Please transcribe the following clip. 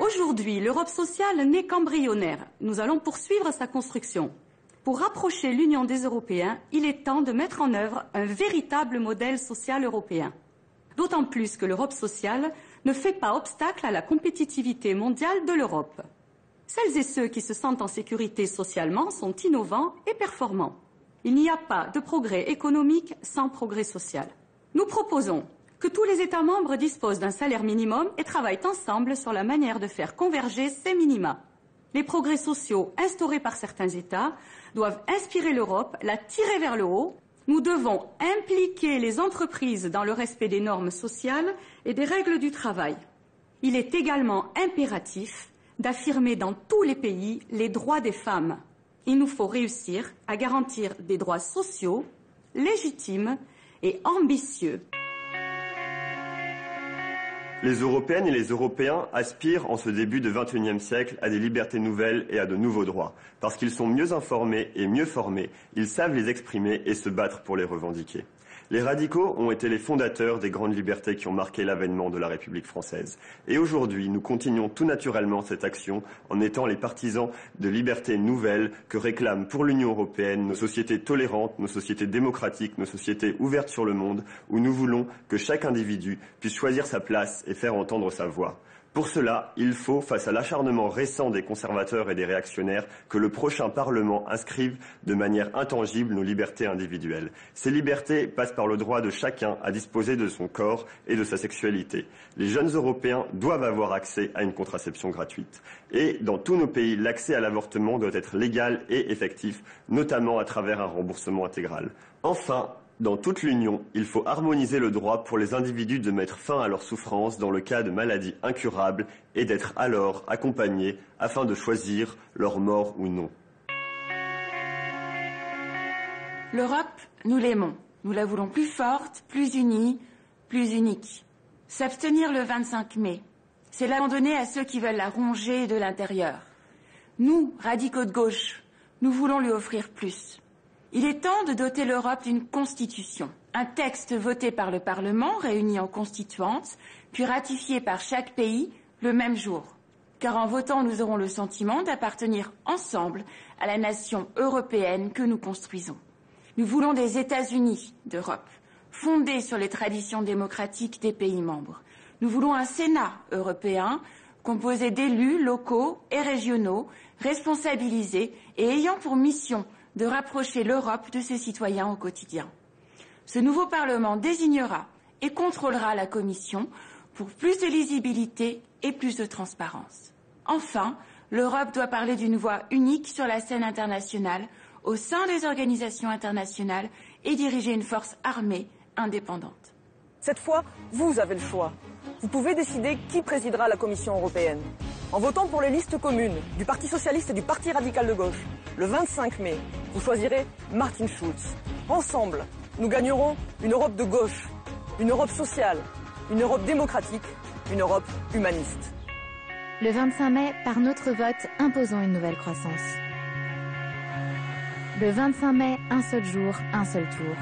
Aujourd'hui, l'Europe sociale n'est qu'embryonnaire. Nous allons poursuivre sa construction. Pour rapprocher l'Union des Européens, il est temps de mettre en œuvre un véritable modèle social européen. D'autant plus que l'Europe sociale ne fait pas obstacle à la compétitivité mondiale de l'Europe. Celles et ceux qui se sentent en sécurité socialement sont innovants et performants. Il n'y a pas de progrès économique sans progrès social. Nous proposons que tous les États membres disposent d'un salaire minimum et travaillent ensemble sur la manière de faire converger ces minima. Les progrès sociaux instaurés par certains États doivent inspirer l'Europe, la tirer vers le haut. Nous devons impliquer les entreprises dans le respect des normes sociales et des règles du travail. Il est également impératif d'affirmer dans tous les pays les droits des femmes. Il nous faut réussir à garantir des droits sociaux, légitimes et ambitieux. Les Européennes et les Européens aspirent en ce début de XXIe siècle à des libertés nouvelles et à de nouveaux droits. Parce qu'ils sont mieux informés et mieux formés, ils savent les exprimer et se battre pour les revendiquer. Les radicaux ont été les fondateurs des grandes libertés qui ont marqué l'avènement de la République française. Et aujourd'hui, nous continuons tout naturellement cette action en étant les partisans de libertés nouvelles que réclament pour l'Union européenne nos sociétés tolérantes, nos sociétés démocratiques, nos sociétés ouvertes sur le monde, où nous voulons que chaque individu puisse choisir sa place et faire entendre sa voix. Pour cela, il faut, face à l'acharnement récent des conservateurs et des réactionnaires, que le prochain Parlement inscrive de manière intangible nos libertés individuelles. Ces libertés passent par le droit de chacun à disposer de son corps et de sa sexualité. Les jeunes Européens doivent avoir accès à une contraception gratuite. Et dans tous nos pays, l'accès à l'avortement doit être légal et effectif, notamment à travers un remboursement intégral. Enfin, dans toute l'Union, il faut harmoniser le droit pour les individus de mettre fin à leur souffrance dans le cas de maladies incurables et d'être alors accompagnés afin de choisir leur mort ou non. L'Europe, nous l'aimons. Nous la voulons plus forte, plus unie, plus unique. S'abstenir le 25 mai, c'est l'abandonner à ceux qui veulent la ronger de l'intérieur. Nous, radicaux de gauche, nous voulons lui offrir plus. Il est temps de doter l'Europe d'une constitution, un texte voté par le Parlement, réuni en constituante, puis ratifié par chaque pays le même jour. Car en votant, nous aurons le sentiment d'appartenir ensemble à la nation européenne que nous construisons. Nous voulons des États-Unis d'Europe, fondés sur les traditions démocratiques des pays membres. Nous voulons un Sénat européen composé d'élus locaux et régionaux, responsabilisés et ayant pour mission de rapprocher l'Europe de ses citoyens au quotidien. Ce nouveau Parlement désignera et contrôlera la Commission pour plus de lisibilité et plus de transparence. Enfin, l'Europe doit parler d'une voix unique sur la scène internationale, au sein des organisations internationales et diriger une force armée indépendante. Cette fois, vous avez le choix. Vous pouvez décider qui présidera la Commission européenne. En votant pour les listes communes du Parti socialiste et du Parti radical de gauche, le 25 mai, vous choisirez Martin Schulz. Ensemble, nous gagnerons une Europe de gauche, une Europe sociale, une Europe démocratique, une Europe humaniste. Le 25 mai, par notre vote, imposons une nouvelle croissance. Le 25 mai, un seul jour, un seul tour.